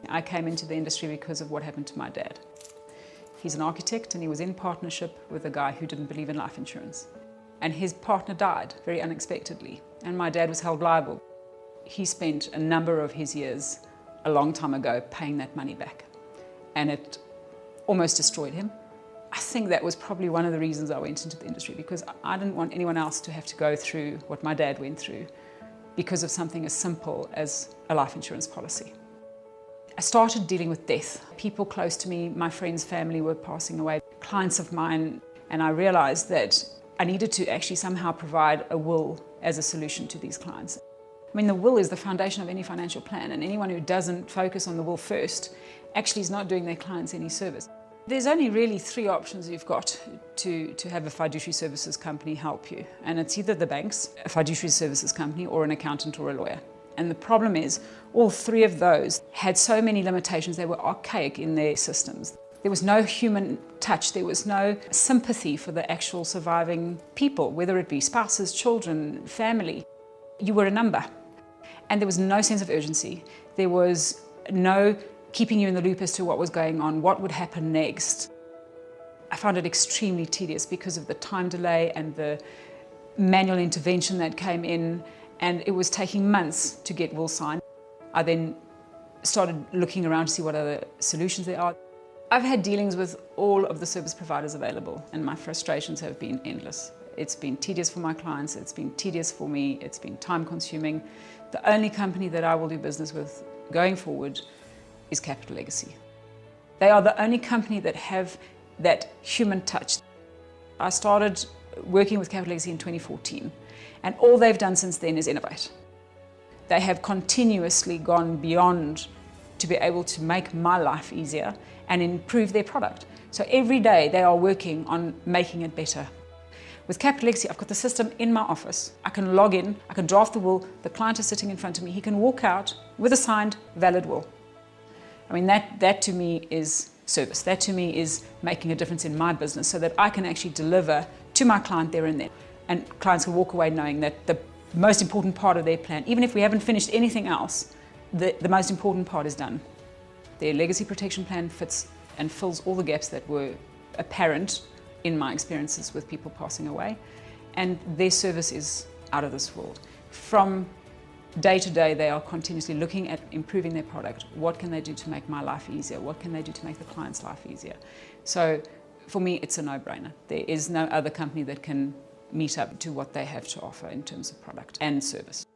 I came into the industry because of what happened to my dad. He's an architect and he was in partnership with a guy who didn't believe in life insurance. And his partner died very unexpectedly, and my dad was held liable. He spent a number of his years, a long time ago, paying that money back. And it almost destroyed him. I think that was probably one of the reasons I went into the industry, because I didn't want anyone else to have to go through what my dad went through because of something as simple as a life insurance policy. I started dealing with death. People close to me, my friends' family were passing away, clients of mine, and I realized that I needed to actually somehow provide a will as a solution to these clients. I mean, the will is the foundation of any financial plan, and anyone who doesn't focus on the will first actually is not doing their clients any service. There's only really three options you've got to have a fiduciary services company help you, and it's either the banks, a fiduciary services company, or an accountant or a lawyer. And the problem is, all three of those had so many limitations. They were archaic in their systems. There was no human touch, there was no sympathy for the actual surviving people, whether it be spouses, children, family. You were a number. And there was no sense of urgency. There was no keeping you in the loop as to what was going on, what would happen next. I found it extremely tedious because of the time delay and the manual intervention that came in, and it was taking months to get will signed. I then started looking around to see what other solutions there are. I've had dealings with all of the service providers available, and my frustrations have been endless. It's been tedious for my clients, it's been tedious for me, it's been time consuming. The only company that I will do business with going forward is Capital Legacy. They are the only company that have that human touch. I started working with Capital Legacy in 2014, and all they've done since then is innovate. They have continuously gone beyond to be able to make my life easier and improve their product. So every day they are working on making it better. With Capital Legacy, I've got the system in my office. I can log in, I can draft the will, the client is sitting in front of me, he can walk out with a signed, valid will. I mean, that to me is service. That to me is making a difference in my business so that I can actually deliver to my client there and then. And clients can walk away knowing that the most important part of their plan, even if we haven't finished anything else, the most important part is done. Their legacy protection plan fits and fills all the gaps that were apparent in my experiences with people passing away, and their service is out of this world. From day to day, they are continuously looking at improving their product. What can they do to make my life easier? What can they do to make the client's life easier? So for me, it's a no-brainer. There is no other company that can meet up to what they have to offer in terms of product and service.